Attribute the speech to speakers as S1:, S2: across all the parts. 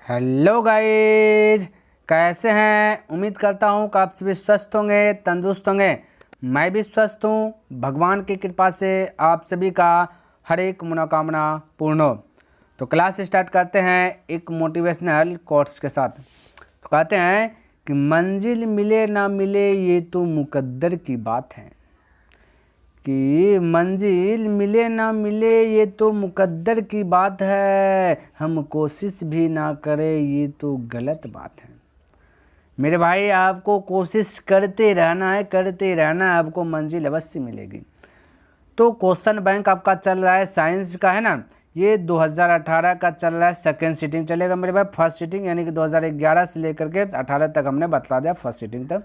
S1: Hello guys, कैसे हैं। उम्मीद करता हूँ कि आप सभी स्वस्थ होंगे, तंदुरुस्त होंगे। मैं भी स्वस्थ हूँ। भगवान की कृपा से आप सभी का हर एक मनोकामना पूर्ण हो। तो क्लास स्टार्ट करते हैं एक मोटिवेशनल कोट्स के साथ। तो कहते हैं कि मंजिल मिले ना मिले ये तो मुकद्दर की बात है, कि मंजिल मिले ना मिले ये तो मुकद्दर की बात है, हम कोशिश भी ना करें ये तो गलत बात है। मेरे भाई, आपको कोशिश करते रहना है, करते रहना है, आपको मंजिल अवश्य मिलेगी। तो क्वेश्चन बैंक आपका चल रहा है, साइंस का है ना, ये 2018 का चल रहा है। सेकेंड सीटिंग चलेगा मेरे भाई। फर्स्ट सीटिंग यानी कि 2011 से लेकर के 18 तक हमने बता दिया फर्स्ट सीटिंग तक।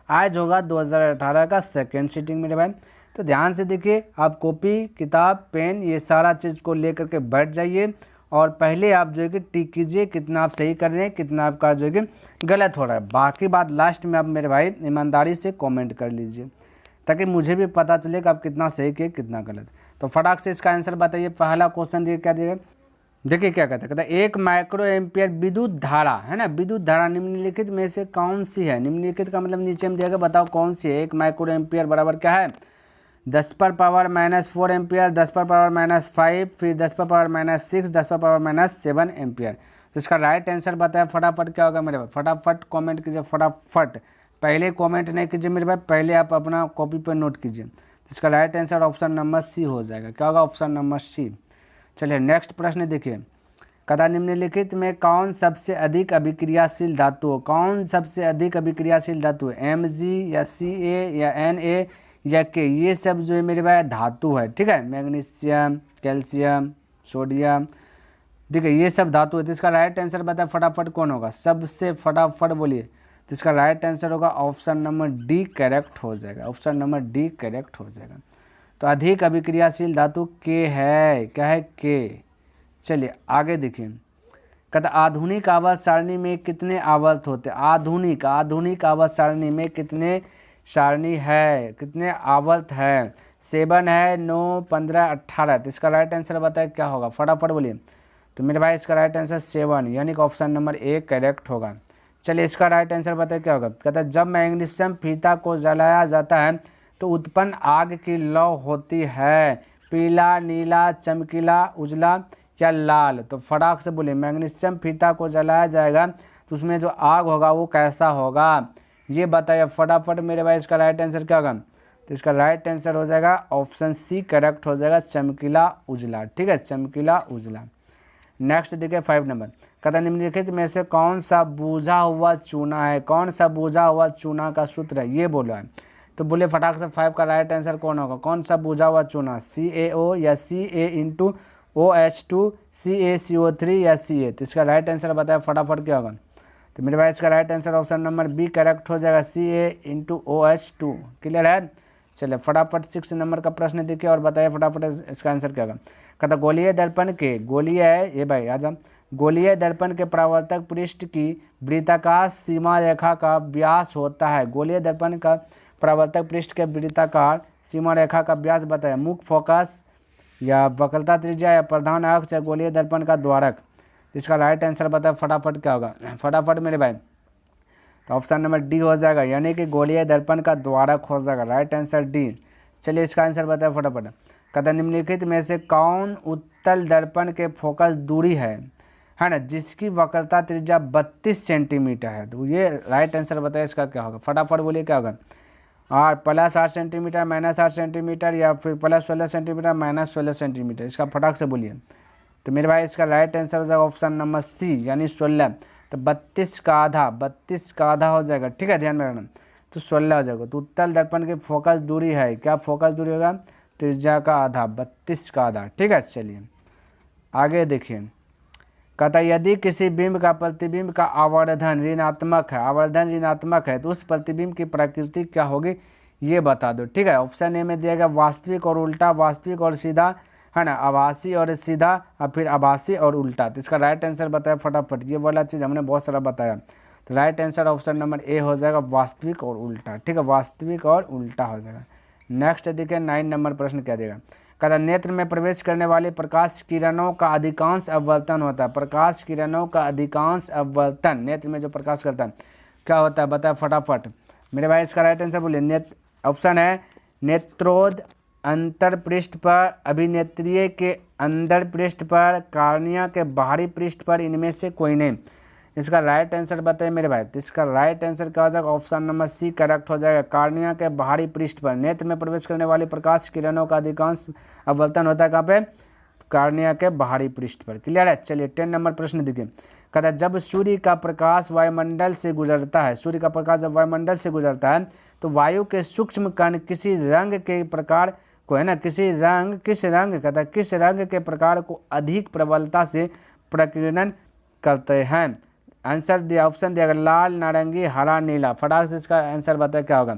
S1: आज होगा 2018 का सेकेंड सीटिंग मेरे भाई। तो ध्यान से देखिए, आप कॉपी किताब पेन ये सारा चीज़ को लेकर के बैठ जाइए और पहले आप जो है कि टिक कीजिए कितना आप सही कर रहे हैं, कितना आपका जो है कि गलत हो रहा है। बाकी बात लास्ट में आप मेरे भाई ईमानदारी से कमेंट कर लीजिए, ताकि मुझे भी पता चले कि आप कितना सही किए कितना गलत। तो फटाक से इसका आंसर बताइए। पहला क्वेश्चन दिए क्या दिएगा, देखिए क्या कहता है एक माइक्रो एम्पियर विद्युत धारा है ना, विद्युत धारा निम्नलिखित में से कौन सी है। निम्नलिखित का मतलब नीचे में दिया, बताओ कौन सी है। एक माइक्रो एम्पियर बराबर क्या है, 10⁻⁻4 एम्पियर, 10⁻⁻5, फिर 10⁻⁻6, 10⁻⁻7 एम्पियर। तो इसका राइट आंसर बताया। फटाफट क्या होगा मेरे भाई, फटाफट कमेंट कीजिए, फटाफट। पहले कमेंट नहीं कीजिए मेरे भाई, पहले आप अपना कॉपी पर नोट कीजिए। तो इसका right answer option number C हो जाएगा। क्या होगा, ऑप्शन नंबर सी। चलिए नेक्स्ट प्रश्न देखिए। कथा निम्नलिखित में कौन सबसे अधिक अभिक्रियाशील धातु है। कौन सबसे अधिक अभिक्रियाशील धातु है, Mg या Ca या Na या के। ये सब जो है मेरे भाई धातु है, ठीक है। मैग्नीशियम, कैल्शियम, सोडियम, ठीक है, ये सब धातु है। तो इसका राइट आंसर बताए फटाफट कौन होगा, सबसे फटाफट बोलिए। तो इसका राइट आंसर होगा ऑप्शन नंबर डी करेक्ट हो जाएगा। ऑप्शन नंबर डी करेक्ट हो जाएगा। तो अधिक अभिक्रियाशील धातु के है, क्या है, के। चलिए आगे देखिए। कहता आधुनिक आवर्त सारणी में कितने आवर्त होते हैं। आधुनिक आवर्त सारणी में कितने सारणी है, कितने आवर्त है। 7 है, 9, 15, 18। तो इसका राइट आंसर बताए क्या होगा, फटाफट बोलिए। तो मेरे भाई इसका राइट आंसर 7 यानी कि ऑप्शन नंबर ए करेक्ट होगा। चलिए इसका राइट आंसर बताए क्या होगा। कहता है जब मैग्नीशियम फीता को जलाया जाता है तो उत्पन्न आग की लौ होती है, पीला, नीला, चमकीला, उजला या लाल। तो फटाक से बोलिए, मैग्नीशियम फीता को जलाया जाएगा तो उसमें जो आग होगा वो कैसा होगा, ये बताइए फटाफट मेरे भाई। इसका राइट आंसर क्या होगा, तो इसका राइट आंसर हो जाएगा ऑप्शन सी करेक्ट हो जाएगा, चमकीला उजला, ठीक है, चमकीला उजला। नेक्स्ट देखिए 5 नंबर। कहता निम्नलिखित में से कौन सा बूझा हुआ चूना है। कौन सा बूझा हुआ चूना का सूत्र है, ये बोलो है। तो बोले फटाक से 5 का राइट आंसर कौन होगा, कौन सा बूझा हुआ चूना, CaO या Ca*OH2, CaCO3 या Ca। तो इसका राइट आंसर बताया फटाफट क्या होगा। तो मेरे भाई इसका right answer option number B correct हो जाएगा, Ca*OH2। क्लियर है। चलिए फटाफट 6 नंबर का प्रश्न देखिए और बताइए फटाफट इसका आंसर क्या होगा। कहता गोलीय दर्पण के, गोलीय है ये भाई आजा, गोलीय दर्पण के परावर्तक पृष्ठ की वृत्ताकार सीमा रेखा का व्यास होता है। गोलीय दर्पण का परावर्तक पृष्ठ के वृत्ताकार सीमा रेखा का व्यास बताया। मुख्य फोकस या वक्रता त्रिज्या या प्रधान अक्ष या गोलीय दर्पण का द्वारक। इसका राइट आंसर बताए फटाफट क्या होगा, फटाफट मेरे भाई। तो ऑप्शन नंबर डी हो जाएगा, यानी कि गोलीय दर्पण का द्वारक हो जाएगा, राइट आंसर डी। चलिए इसका आंसर बताए फटाफट। कहता निम्नलिखित में से कौन उत्तल दर्पण के फोकस दूरी है ना, जिसकी वक्रता त्रिज्या 32 सेंटीमीटर है। तो ये राइट आंसर बताए इसका क्या होगा, फटाफट बोलिए क्या होगा। और +8 सेंटीमीटर, -8 सेंटीमीटर या फिर +16 सेंटीमीटर, -16 सेंटीमीटर। इसका फटाक से बोलिए। तो मेरे भाई इसका राइट आंसर हो जाएगा ऑप्शन नंबर सी यानी 16। तो 32 का आधा हो जाएगा, ठीक है, ध्यान में रखना। तो 16 हो जाएगा। तो उत्तल दर्पण की फोकस दूरी है, क्या फोकस दूरी होगा, त्रिज्या का आधा, 32 का आधा, ठीक है। चलिए आगे देखिए। कहता यदि किसी बिंब का प्रतिबिंब का आवर्धन ऋणात्मक है तो उस प्रतिबिंब की प्रकृति क्या होगी, ये बता दो, ठीक है। ऑप्शन ए में दिया गया वास्तविक और उल्टा, वास्तविक और सीधा, है ना, आभासी और सीधा, और फिर आभासी और उल्टा। तो इसका राइट आंसर बताया फटाफट। ये वाला चीज़ हमने बहुत सारा बताया। तो right answer option number A हो जाएगा, वास्तविक और उल्टा, ठीक है, वास्तविक और उल्टा हो जाएगा। नेक्स्ट देखिए 9 नंबर प्रश्न क्या देगा। कहता नेत्र में प्रवेश करने वाले प्रकाश किरणों का अधिकांश अपवर्तन होता है। प्रकाश किरणों का अधिकांश अपवर्तन नेत्र में जो प्रकाश करता है क्या होता है, बताए फटाफट मेरे भाई। इसका राइट आंसर बोलिए। ऑप्शन है नेत्रोद अंतर पृष्ठ पर, अभिनेत्रीय के अंदर पृष्ठ पर, कार्निया के बाहरी पृष्ठ पर, इनमें से कोई नहीं। इसका राइट आंसर बताइए मेरे भाई। तो इसका राइट आंसर क्या हो जाएगा, ऑप्शन नंबर सी करेक्ट हो जाएगा। कार्निया के बाहरी पृष्ठ पर नेत्र में प्रवेश करने वाली प्रकाश किरणों का अधिकांश अपवर्तन होता है कहाँ पे, कार्निया के बाहरी पृष्ठ पर। क्लियर है। चलिए 10 नंबर प्रश्न देखिए। कहता है जब सूर्य का प्रकाश वायुमंडल से गुजरता है, सूर्य का प्रकाश जब वायुमंडल से गुजरता है तो वायु के सूक्ष्म कण किसी रंग के प्रकार को है ना, किस रंग कहता है किस रंग के प्रकार को अधिक प्रबलता से प्रकीर्णन करते हैं। आंसर दिया, ऑप्शन दिया लाल, नारंगी, हरा, नीला। फटाक से इसका आंसर बताया क्या होगा।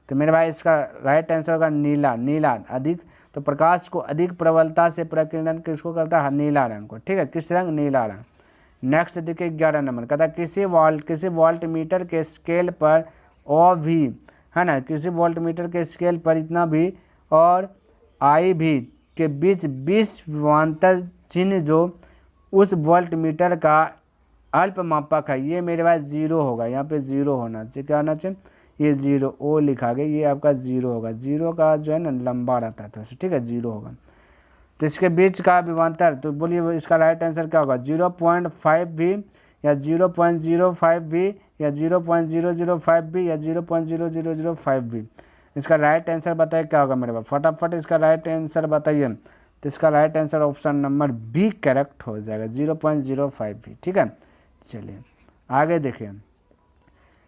S1: तो मेरे भाई इसका राइट आंसर होगा नीला। नीला अधिक, तो प्रकाश को अधिक प्रबलता से प्रकीर्णन किसको करता है, नीला रंग को। ठीक है, किस रंग, नीला रंग। नेक्स्ट देखिए 11 नंबर। कहता है किसी वोल्ट मीटर के स्केल पर ओ भी है ना, किसी वोल्ट मीटर के स्केल पर इतना भी और आई भी के बीच 20 विभवांतर चिन्ह जो उस वोल्ट मीटर का अल्प मापक है, ये मेरे पास जीरो होगा। यहाँ पे जीरो होना चाहिए, क्या होना चाहिए, ये जीरो, ओ लिखा गया, ये आपका जीरो होगा। जीरो का जो है ना लंबा रहता है तो ठीक है, जीरो होगा। तो इसके बीच का विभवांतर, तो बोलिए इसका राइट आंसर क्या होगा, 0.5 भी या 0.05 भी या 0.005 भी या 0.0005 भी। इसका राइट आंसर बताइए क्या होगा मेरे पास, फटाफट इसका राइट आंसर बताइए। तो इसका right answer option number B correct हो जाएगा, 0.05 भी। ठीक है, चलिए आगे देखिए।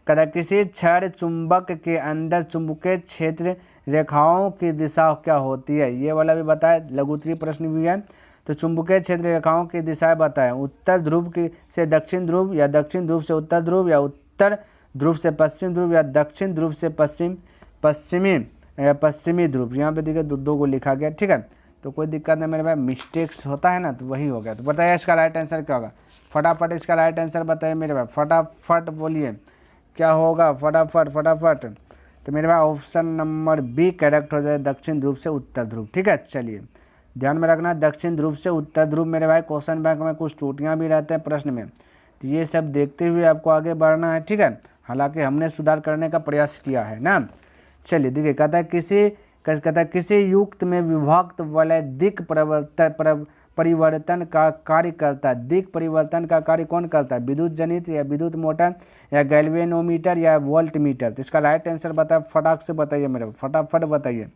S1: कहता किसी क्षण चुंबक के अंदर चुंबकीय क्षेत्र रेखाओं की दिशा क्या होती है, ये वाला भी बताए, लघुत्तरीय प्रश्न भी है। तो चुंबकीय क्षेत्र रेखाओं की दिशाएं बताएं, उत्तर ध्रुव की से दक्षिण ध्रुव या दक्षिण ध्रुव से उत्तर ध्रुव या उत्तर ध्रुव से पश्चिम ध्रुव या दक्षिण ध्रुव से पश्चिमी ध्रुव। यहाँ पे देखिए दो को लिखा गया। ठीक है, तो कोई दिक्कत नहीं मेरे भाई, मिस्टेक्स होता है ना तो वही हो गया। तो बताइए इसका राइट आंसर क्या होगा, फटाफट इसका राइट आंसर बताइए मेरे भाई, फटाफट बोलिए क्या होगा, फटाफट। तो मेरे भाई ऑप्शन नंबर बी करेक्ट हो जाए, दक्षिण ध्रुव से उत्तर ध्रुव। ठीक है, चलिए ध्यान में रखना, दक्षिण ध्रुव से उत्तर ध्रुव मेरे भाई क्वेश्चन बैंक में कुछ त्रुटियां भी रहते हैं प्रश्न में, तो ये सब देखते हुए आपको आगे बढ़ना है। ठीक है, हालांकि हमने सुधार करने का प्रयास किया है ना। चलिए देखिए, कहता है किसी युक्त में विभक्त वलय दिक् परिवर्तन का कार्य करता है। दिक् परिवर्तन का कार्य कौन करता है, विद्युत जनित या विद्युत मोटर या गैल्वेनोमीटर या वोल्ट मीटर। तो इसका राइट आंसर बताए, फटाक से बताइए मेरे, फटाफट बताइए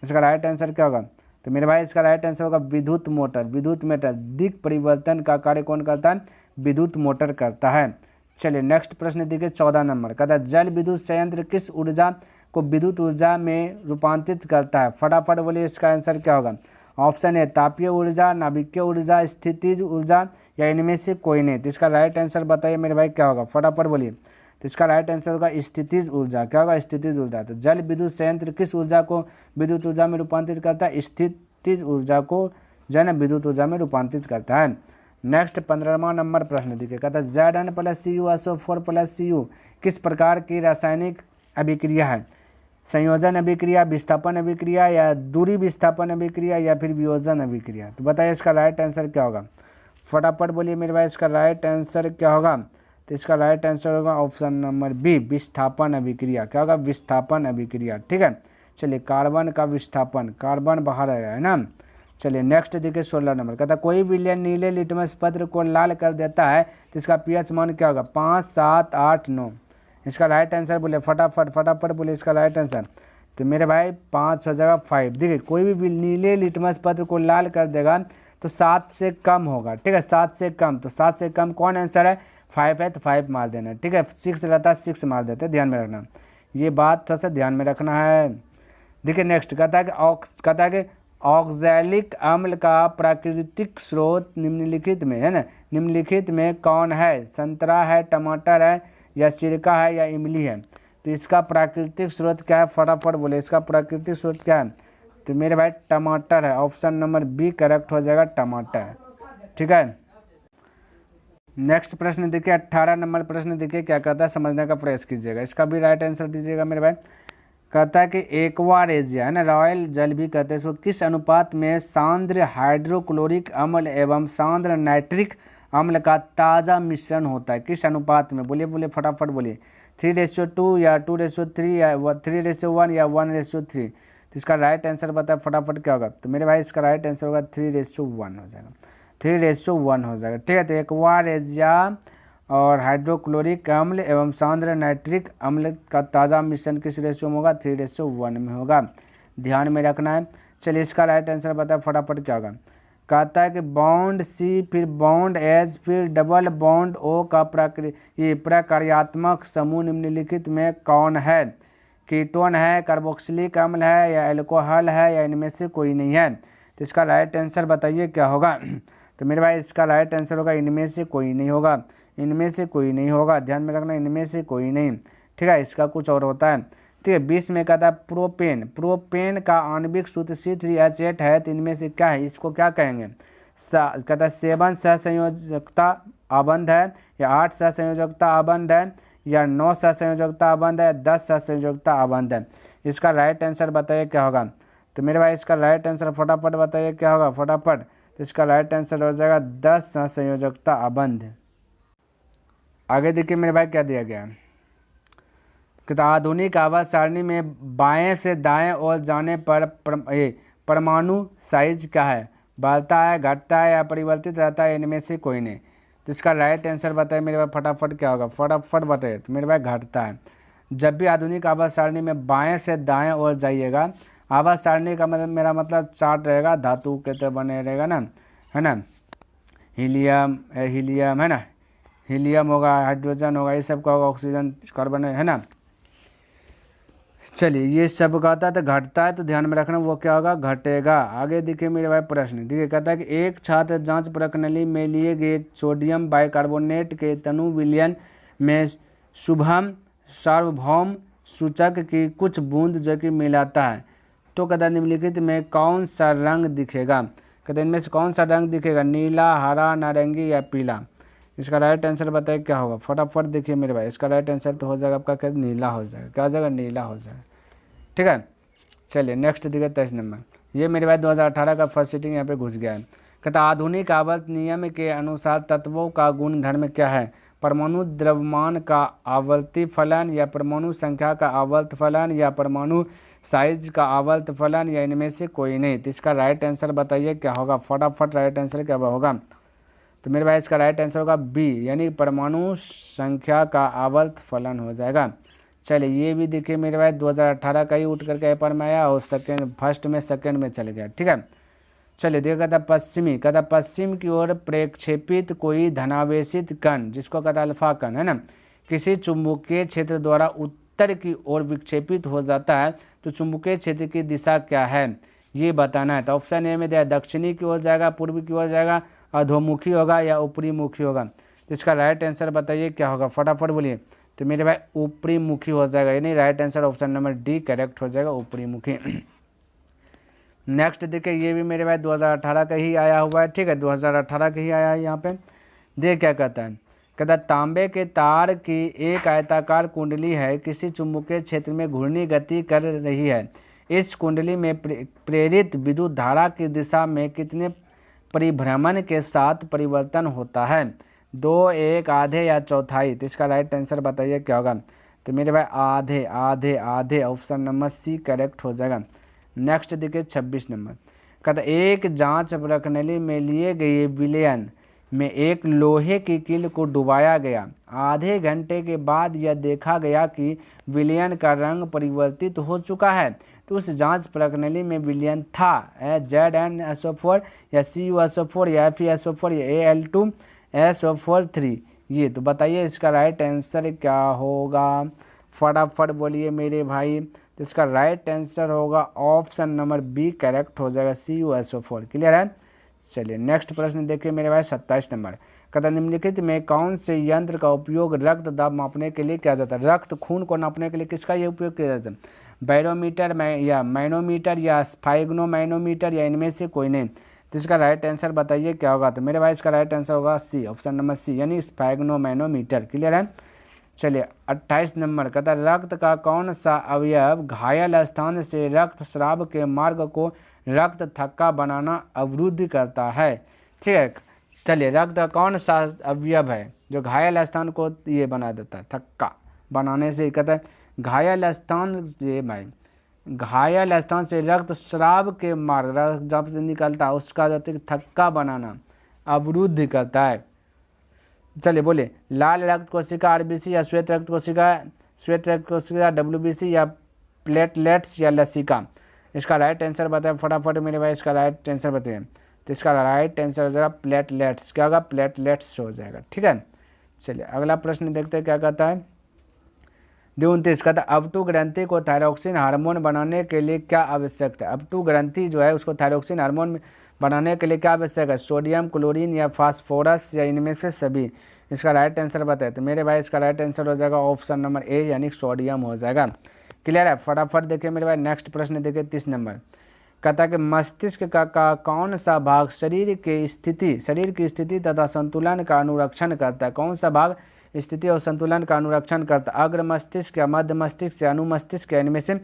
S1: इसका राइट आंसर क्या होगा। तो मेरे भाई इसका राइट आंसर होगा विद्युत मोटर। विद्युत मोटर दिक् परिवर्तन का कार्य कौन करता है, विद्युत मोटर करता है। चलिए नेक्स्ट प्रश्न देखिए 14 नंबर। कहता है जल विद्युत संयंत्र किस ऊर्जा को विद्युत ऊर्जा में रूपांतरित करता है, फटाफट बोलिए इसका आंसर क्या होगा। ऑप्शन है तापीय ऊर्जा, नाभिकीय ऊर्जा, स्थितिज ऊर्जा या इनमें से कोई नहीं। तो इसका राइट आंसर बताइए मेरे भाई क्या होगा, फटाफट बोलिए। तो इसका राइट आंसर होगा स्थितिज ऊर्जा। क्या होगा, स्थितिज ऊर्जा। तो जल विद्युत संयंत्र किस ऊर्जा को विद्युत ऊर्जा में रूपांतरित करता है, स्थितिज ऊर्जा को जो है ना विद्युत ऊर्जा में रूपांतरित करता है। नेक्स्ट 15वां नंबर प्रश्न देखिए। कहता है Zn+Cu+4+Cu किस प्रकार की रासायनिक अभिक्रिया है, संयोजन अभिक्रिया, विस्थापन अभिक्रिया या दूरी विस्थापन अभिक्रिया या फिर वियोजन अभिक्रिया। तो बताइए इसका राइट आंसर क्या होगा, फटाफट बोलिए मेरे भाई इसका राइट आंसर क्या होगा। तो इसका राइट आंसर होगा ऑप्शन नंबर बी, विस्थापन अभिक्रिया। क्या होगा, विस्थापन अभिक्रिया। ठीक है, चलिए कार्बन का विस्थापन, कार्बन बाहर आया है ना। चलिए नेक्स्ट देखिए 16 नंबर। कहता है कोई विलयन नीले लिटमस पत्र को लाल कर देता है तो इसका पीएच मान क्या होगा, 5, 7, 8, 9। इसका राइट आंसर बोले, फटाफट बोले इसका राइट आंसर। तो मेरे भाई 5 हो जाएगा 5। देखिए कोई भी नीले लिटमस पत्र को लाल कर देगा तो 7 से कम होगा। ठीक है, 7 से कम, तो 7 से कम कौन आंसर है, 5 है तो 5 मार देना। ठीक है, 6 रहता है 6 मार देते, ध्यान में रखना, ये बात थोड़ा सा ध्यान में रखना है। देखिए नेक्स्ट कहता है कि ऑक्सैलिक अम्ल का प्राकृतिक स्रोत निम्नलिखित में है ना, निम्नलिखित में कौन है, संतरा है, टमाटर है या सिरका है या इमली है। तो इसका प्राकृतिक स्रोत क्या है, फटाफट बोले इसका प्राकृतिक स्रोत क्या है। तो मेरे भाई टमाटर है, ऑप्शन नंबर बी करेक्ट हो जाएगा, टमाटर। ठीक है, नेक्स्ट प्रश्न देखिए 18 नंबर प्रश्न देखिए क्या कहता है, समझने का प्रयास कीजिएगा, इसका भी राइट आंसर दीजिएगा मेरे भाई। कहता है कि एक्वारेजिया है ना, रॉयल जल भी कहते हैं इसको, किस अनुपात में सांद्र हाइड्रोक्लोरिक अम्ल एवं सांद्र नाइट्रिक अम्ल का ताज़ा मिश्रण होता है, किस अनुपात में? बोलिए बोलिए फटाफट बोलिए। 3:2 या 2:3 या 3:1 या 1:3। तो इसका राइट आंसर बताए फटाफट क्या होगा? तो मेरे भाई इसका राइट आंसर होगा 3:1 हो जाएगा, 3:1 हो जाएगा। ठीक है, तो एक्वारेजिया और हाइड्रोक्लोरिक अम्ल एवं सांद्र नाइट्रिक अम्ल का ताज़ा मिश्रण किस रेशियो में होगा? 3:1 में होगा, ध्यान में रखना है। चलिए इसका राइट आंसर बताए फटाफट क्या होगा? कहता है कि बॉन्ड सी फिर बॉन्ड एच फिर डबल बॉन्ड ओ का प्रक्रियात्मक समूह निम्नलिखित में कौन है? कीटोन है, कार्बोक्सिलिक अम्ल है, या एल्कोहल है, या इनमें से कोई नहीं है? तो इसका राइट आंसर बताइए क्या होगा? तो मेरे भाई इसका राइट आंसर होगा इनमें से कोई नहीं होगा, इनमें से कोई नहीं होगा, ध्यान में रखना, इनमें से कोई नहीं। ठीक है, इसका कुछ और होता है। ठीक है, 20 में कहता है प्रोपेन, प्रोपेन का आणविक सूत्र C3H8 है, तो इनमें से क्या है? इसको क्या कहेंगे? कहता है 7 सहसंयोजकता आबंध है, या 8 सहसंयोजकता आबंध है, या 9 सहसंयोजकता आबंध है, 10 सहसंयोजकता आबंध है? इसका राइट आंसर बताइए क्या होगा? तो मेरे भाई इसका राइट आंसर फटाफट बताइए क्या होगा फटाफट? तो इसका राइट आंसर हो जाएगा 10 सहसंयोजकता आबंध। आगे देखिए मेरे भाई क्या दिया गया है कि आधुनिक आवाज सारणी में बाएं से दाएं ओर जाने पर परमाणु साइज क्या है? बढ़ता है, घटता है, या परिवर्तित रहता है? इनमें से कोई नहीं। तो इसका राइट आंसर बताइए मेरे भाई फटाफट क्या होगा? फटाफट बताइए। तो मेरे भाई घटता है। जब भी आधुनिक आवाज सारणी में बाएं से दाएं ओर जाइएगा, आवाज सारणी का मतलब मेरा मतलब चार्ट रहेगा, धातु के तो बने रहेगा ना, है ना, हीलियम है ना, हीलियम होगा, हाइड्रोजन होगा, ये सब का होगा, ऑक्सीजन, कार्बन है ना। चलिए ये सब कहता है तो घटता है, तो ध्यान में रखना वो क्या होगा? घटेगा। आगे देखिए मेरे भाई प्रश्न, देखिए कहता है कि एक छात्र जांच प्रणाली में लिए गए सोडियम बाइकार्बोनेट के तनु विलयन में शुभम सार्वभौम सूचक की कुछ बूंद जो कि मिलाता है, तो कहता निम्नलिखित में कौन सा रंग दिखेगा? कहते इनमें से कौन सा रंग दिखेगा? नीला, हरा, नारंगी, या पीला? इसका राइट आंसर बताइए क्या होगा? फटाफट देखिए मेरे भाई, इसका राइट आंसर तो हो जाएगा आपका क्या? नीला हो जाएगा। क्या हो जाएगा? नीला हो जाएगा। ठीक है, चलिए नेक्स्ट देखिए 23 नंबर। ये मेरे भाई 2018 का फर्स्ट सीटिंग यहाँ पे घुस गया है। कहता आधुनिक आवर्त नियम के अनुसार तत्वों का गुण धर्म क्या है? परमाणु द्रव्यमान का आवर्ती फलन, या परमाणु संख्या का आवर्त फलन, या परमाणु साइज का आवर्त फलन, या इनमें से कोई नहीं? तो इसका राइट आंसर बताइए क्या होगा? फटाफट राइट आंसर क्या होगा? तो मेरे भाई इसका राइट आंसर होगा बी, यानी परमाणु संख्या का आवर्त फलन हो जाएगा। चलिए ये भी देखिए मेरे भाई 2018 का ही उठ करके पेपर में आया और फर्स्ट में सेकंड में चल गया। ठीक है, चलिए देखिए कहता पश्चिमी, कहता पश्चिम की ओर प्रक्षेपित कोई धनावेशित कण, जिसको कहता अल्फा कण है ना, किसी चुंबकीय क्षेत्र द्वारा उत्तर की ओर विक्षेपित हो जाता है, तो चुंबकीय क्षेत्र की दिशा क्या है ये बताना है। तो ऑप्शन ए में दिया दक्षिणी की ओर जाएगा, पूर्व की ओर जाएगा, अधोमुखी होगा, या ऊपरी मुखी होगा? तो इसका राइट आंसर बताइए क्या होगा? फटाफट बोलिए। तो मेरे भाई ऊपरी मुखी हो जाएगा, यानी right answer option number D correct हो जाएगा, ऊपरी मुखी। नेक्स्ट देखिए ये भी मेरे भाई 2018 का ही आया हुआ है। ठीक है, 2018 का ही आया है यहाँ पे। देख क्या कहता है? कहता तांबे के तार की एक आयताकार कुंडली है, किसी चुंबकीय क्षेत्र में घूर्णी गति कर रही है। इस कुंडली में प्रेरित विद्युत धारा की दिशा में कितने परिभ्रमण के साथ परिवर्तन होता है? 2, 1, आधे, या चौथाई? तो इसका राइट आंसर बताइए क्या होगा? तो मेरे भाई आधे आधे आधे, ऑप्शन नंबर सी करेक्ट हो जाएगा। नेक्स्ट देखिए 26 नंबर। कहता एक जांच प्रणाली में लिए गए विलयन में एक लोहे की कील को डुबाया गया। आधे घंटे के बाद यह देखा गया कि विलयन का रंग परिवर्तित हो चुका है। तो उस जांच प्रणाली में विलयन था ZnSO4 या CuSO4 या FeSO4 या Al2SO4 ये। तो बताइए इसका राइट आंसर क्या होगा? फटाफट बोलिए मेरे भाई। तो इसका राइट आंसर होगा ऑप्शन नंबर बी करेक्ट हो जाएगा, CuSO4। क्लियर है? चलिए नेक्स्ट प्रश्न देखिए मेरे भाई 27 नंबर। कहता निम्नलिखित में कौन से यंत्र का उपयोग रक्त दाब मापने के लिए किया जाता है? रक्त खून को नापने के लिए किसका ये उपयोग किया जाता है? बैरोमीटर या मैनोमीटर या स्फाइग्नोमैनोमीटर, या इनमें से कोई नहीं? तो इसका राइट आंसर बताइए क्या होगा? तो मेरे भाई इसका राइट आंसर होगा सी, ऑप्शन नंबर सी, यानी स्फाइग्नोमैनोमीटर। क्लियर है? चलिए 28 नंबर कहता है रक्त का कौन सा अवयव घायल स्थान से रक्त स्राव के मार्ग को रक्त थक्का बनाना अवरुद्ध करता है। ठीक है, चलिए रक्त का कौन सा अवयव है जो घायल स्थान को ये बना देता है, थक्का बनाने से। कहता है घायल स्थान से भाई, घायल स्थान से रक्त स्राव के मार्ग, रक्त जब से निकलता है उसका जो थक्का बनाना अवरुद्ध करता है। चलिए बोले लाल रक्त कोशिका आरबीसी या श्वेत रक्त कोशिका, श्वेत रक्त कोशिका डब्ल्यूबीसी या प्लेटलेट्स या लसिका। इसका राइट आंसर बताएं फटाफट मेरे भाई, इसका राइट आंसर बताएं। तो इसका राइट आंसर हो जाएगा प्लेटलेट्स, क्या होगा प्लेटलेट्स हो जाएगा। ठीक है, चलिए अगला प्रश्न देखते हैं क्या कहता है। 29 कहता है अपटू ग्रंथि को थायरॉक्सिन हार्मोन बनाने के लिए क्या आवश्यक है। अपटू ग्रंथि जो है उसको थायरॉक्सिन हार्मोन बनाने के लिए क्या आवश्यक है, सोडियम, क्लोरीन या फास्फोरस या इनमें से सभी। इसका राइट आंसर बताए तो मेरे भाई इसका राइट आंसर हो जाएगा ऑप्शन नंबर ए यानी सोडियम हो जाएगा। क्लियर है, फटाफट देखिए मेरे भाई नेक्स्ट प्रश्न देखिए 30 नंबर। कहता है कि मस्तिष्क का कौन सा भाग शरीर की स्थिति तथा संतुलन का अनुरक्षण करता है। कौन सा भाग स्थिति और संतुलन का अनुरक्षण करता है, अग्र मस्तिष्क या मध्य मस्तिष्क या अनुमस्तिष्क या इनमें से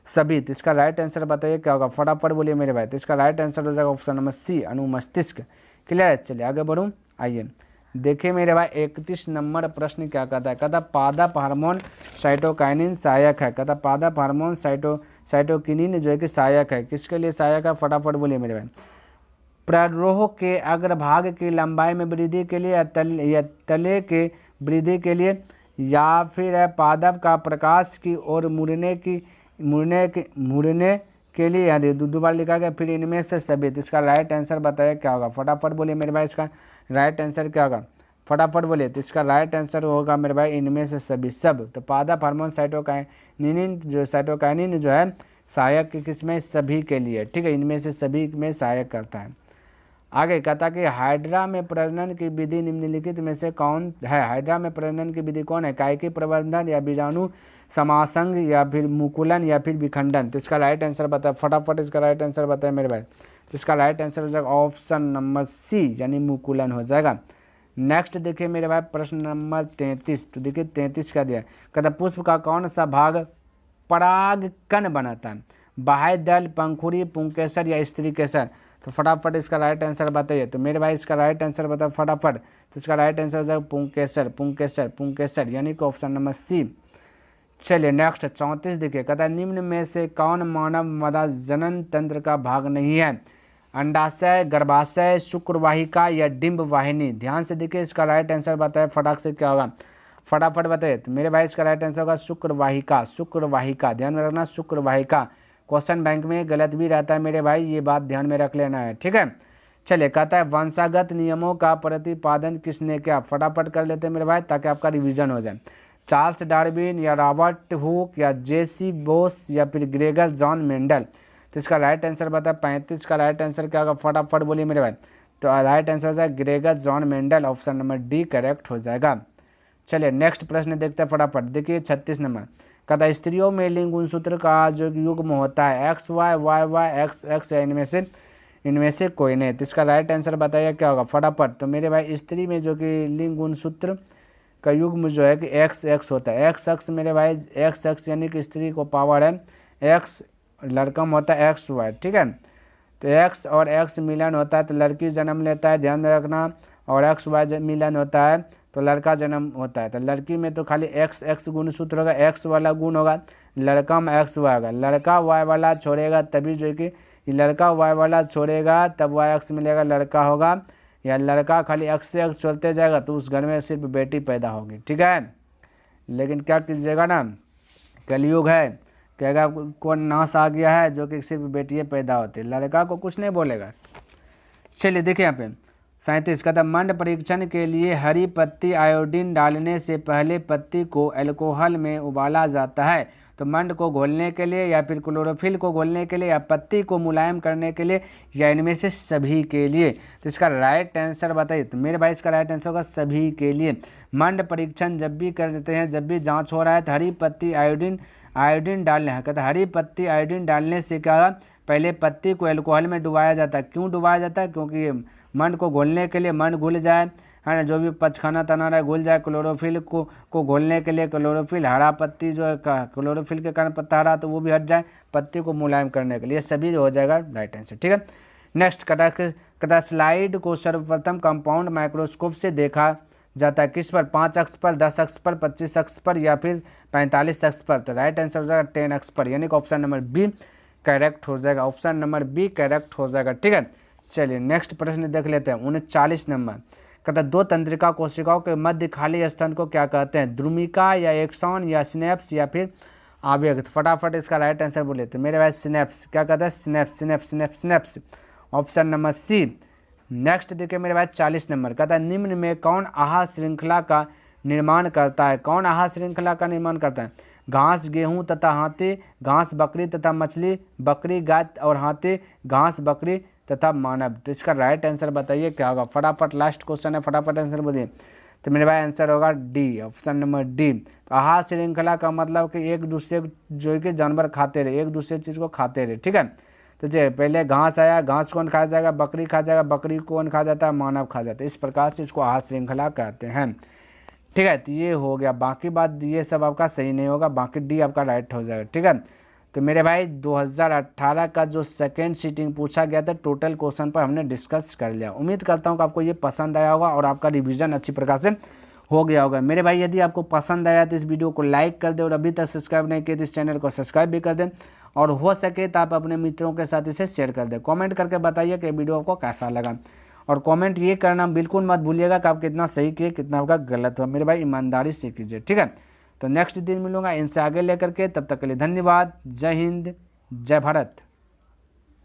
S1: सभी। तो इसका राइट आंसर बताइए क्या होगा, फटाफट बोलिए मेरे भाई। तो इसका राइट आंसर हो जाएगा ऑप्शन नंबर सी अनुमस्तिष्क। क्लियर है, चलिए आगे बढ़ूँ। आइए देखिए मेरे भाई 31 नंबर प्रश्न क्या कहता है। कहता पादप हार्मोन साइटोकाइनिन सहायक है। कहता पादप हार्मोन साइटोकिनिन जो है कि सहायक है, किसके लिए सहायक है, फटाफट बोलिए मेरे भाई। प्ररोह के अग्रभाग की लंबाई में वृद्धि के लिए या तले के वृद्धि के लिए या फिर पादप का प्रकाश की ओर मुड़ने के लिए यदि दोबारा लिखा गया, फिर इनमें से सभी। तो इसका राइट आंसर बताइए क्या होगा, फटाफट बोलिए मेरे भाई। इसका राइट आंसर क्या होगा, फटाफट बोलिए। तो इसका राइट आंसर होगा मेरे भाई इनमें से सभी सब। तो पादप हार्मोन साइटोकाइनिन जो है सहायक किसमें, सभी के लिए। ठीक है, इनमें से सभी में सहायक करता है। आगे कहता कि हाइड्रा में प्रजनन की विधि निम्नलिखित में से कौन है। हाइड्रा में प्रजनन की विधि कौन है, कायिकी प्रबंधन या बीजाणु समासंग या फिर मुकुलन या फिर विखंडन। तो इसका राइट आंसर बताए फटाफट, इसका राइट आंसर बताए मेरे भाई। तो इसका राइट आंसर हो जाएगा ऑप्शन नंबर सी यानी मुकुलन हो जाएगा। नेक्स्ट देखिए मेरे भाई प्रश्न नंबर 33। तो देखिए 33 का दिया, कहता पुष्प का कौन सा भाग परागकण बनाता है, बाह्य दल, पंखुड़ी, पुंकेसर या स्त्री केसर। तो फटाफट इसका राइट आंसर बताइए। तो मेरे भाई इसका राइट आंसर बताओ फटाफट। तो इसका राइट आंसर हो जाएगा पुंकेसर यानी कि ऑप्शन नंबर सी। चलिए नेक्स्ट 34 देखिए, कहता है निम्न में से कौन मानव मदा जनन तंत्र का भाग नहीं है, अंडाशय, गर्भाशय, शुक्रवाहिका या डिंब वाहिनी। ध्यान से देखिए इसका राइट आंसर बताए फटाक से क्या होगा, फटाफट बताइए। तो मेरे भाई इसका राइट आंसर होगा शुक्रवाहिका। ध्यान में रखना शुक्रवाहिका। क्वेश्चन बैंक में गलत भी रहता है मेरे भाई, ये बात ध्यान में रख लेना है। ठीक है, चलिए कहता है वंशागत नियमों का प्रतिपादन किसने किया, फटाफट कर लेते हैं मेरे भाई ताकि आपका रिवीजन हो जाए। चार्ल्स डार्विन या रॉबर्ट हुक या जेसी बोस या फिर ग्रेगर जॉन मेंडल। तो इसका राइट आंसर बता 35 का राइट आंसर क्या होगा, फटाफट बोलिए मेरे भाई। तो राइट आंसर हो जाएगा Gregor John Mendel, option number D correct हो जाएगा। चलिए नेक्स्ट प्रश्न देखते हैं फटाफट। देखिए 36 नंबर, कहता स्त्रियों में लिंग गुणसूत्र का जो युग्म होता है XY YY XX या इनमें से कोई नहीं। तो इसका राइट आंसर बताइए क्या होगा, फटाफट। तो मेरे भाई स्त्री में जो कि लिंग गुणसूत्र का युग्म जो है कि XX होता है। XX मेरे भाई XX यानी कि स्त्री को पावर है, X लड़का में होता है XY। ठीक है, तो X और X मिलन होता है तो लड़की जन्म लेता है, ध्यान में रखना। और XY मिलन होता है तो लड़का जन्म होता है। तो लड़की में तो खाली XX गुणसूत्र होगा, X वाला गुण होगा, लड़का में XY होगा। लड़का Y वाला छोड़ेगा तभी जो कि लड़का Y वाला छोड़ेगा तब YX मिलेगा, लड़का होगा। या लड़का खाली X से X चलते जाएगा तो उस घर में सिर्फ बेटी पैदा होगी। ठीक है, लेकिन क्या कीजिएगा ना, कलयुग है, कहेगा कौन नाश आ गया है जो कि सिर्फ बेटियाँ पैदा होती है, लड़का को कुछ नहीं बोलेगा। चलिए देखिए यहाँ पे 37 का मंड परीक्षण के लिए हरी पत्ती आयोडीन डालने से पहले पत्ती को अल्कोहल में उबाला जाता है। तो मंड को घोलने के लिए या फिर क्लोरोफिल को घोलने के लिए या पत्ती को मुलायम करने के लिए या इनमें से सभी के लिए। तो इसका राइट आंसर बताइए। तो मेरे भाई इसका राइट आंसर होगा सभी के लिए। मंड परीक्षण जब भी करते हैं, जब भी जाँच हो रहा है तो हरी पत्ती आयोडीन डालना है। कहते हरी पत्ती आयोडीन डालने से क्या होगा, पहले पत्ती को अल्कोहल में डुबाया जाता है। क्यों डुबाया जाता है, क्योंकि मंड को घोलने के लिए मंड घुल जाए, है ना, जो भी पचखाना तना रहा है घुल जाए, क्लोरोफिल को घोलने के लिए क्लोरोफिल, हरा पत्ती जो है क्लोरोफिल के कारण पत्ता हरा तो वो भी हट जाए, पत्ती को मुलायम करने के लिए, ये सभी हो जाएगा राइट आंसर। ठीक है, नेक्स्ट क्राइसलाइड को सर्वप्रथम कंपाउंड माइक्रोस्कोप से देखा जाता है किस पर, 5 अक्ष पर, 10 अक्ष पर, 25 अक्ष पर या फिर 45 अक्ष पर, तो राइट आंसर हो जाएगा 10 अक्ष पर, यानी कि ऑप्शन नंबर बी करेक्ट हो जाएगा, ऑप्शन नंबर बी करेक्ट हो जाएगा। ठीक है, चलिए नेक्स्ट प्रश्न देख लेते हैं 39 नंबर। कहता है 2 तंत्रिका कोशिकाओं के मध्य खाली स्थान को क्या कहते हैं, द्रुमिका या एक्सॉन या सिनेप्स या फिर आवेग, तो फटाफट इसका राइट आंसर बोले तो मेरे भाई सिनेप्स, क्या कहता है synapse, synapse synapse synapse, option number C. Next देखिए मेरे भाई 40 नंबर। कहता है निम्न में कौन आहार श्रृंखला का निर्माण करता है, कौन आहार श्रृंखला का निर्माण करता है, घास गेहूं तथा हाथी, घास बकरी तथा मछली, बकरी गाय और हाथी, घास बकरी तथा मानव, तो इसका राइट आंसर बताइए क्या होगा, फटाफट लास्ट क्वेश्चन है, फटाफट आंसर बोलिए, तो मेरे भाई आंसर होगा डी, ऑप्शन नंबर डी। तो आहार श्रृंखला का मतलब कि एक दूसरे जो कि जानवर खाते रहे, एक दूसरे चीज़ को खाते रहे। ठीक है, तो जे पहले घास आया, घास कौन खा जाएगा, बकरी खा जाएगा, बकरी कौन खा जाता है, मानव खा जाता है, इस प्रकार से इसको आहार श्रृंखला कहते हैं। ठीक है, तो ये हो गया, बाकी बात ये सब आपका सही नहीं होगा, बाकी डी आपका राइट हो जाएगा। ठीक है, तो मेरे भाई 2018 का जो सेकेंड सीटिंग पूछा गया था टोटल क्वेश्चन पर हमने डिस्कस कर लिया। उम्मीद करता हूँ कि आपको ये पसंद आया होगा और आपका रिवीजन अच्छी प्रकार से हो गया होगा। मेरे भाई यदि आपको पसंद आया तो इस वीडियो को लाइक कर दें और अभी तक सब्सक्राइब नहीं किए तो इस चैनल को सब्सक्राइब भी कर दें और हो सके तो आप अपने मित्रों के साथ इसे शेयर कर दें। कमेंट करके बताइए कि वीडियो आपको कैसा लगा और कमेंट ये करना बिल्कुल मत भूलिएगा कि आप कितना सही किए कितना आपका गलत हुआ। मेरे भाई ईमानदारी से कीजिए। ठीक है, तो नेक्स्ट दिन मिलूंगा इनसे आगे लेकर के, तब तक के लिए धन्यवाद। जय हिंद, जय भारत।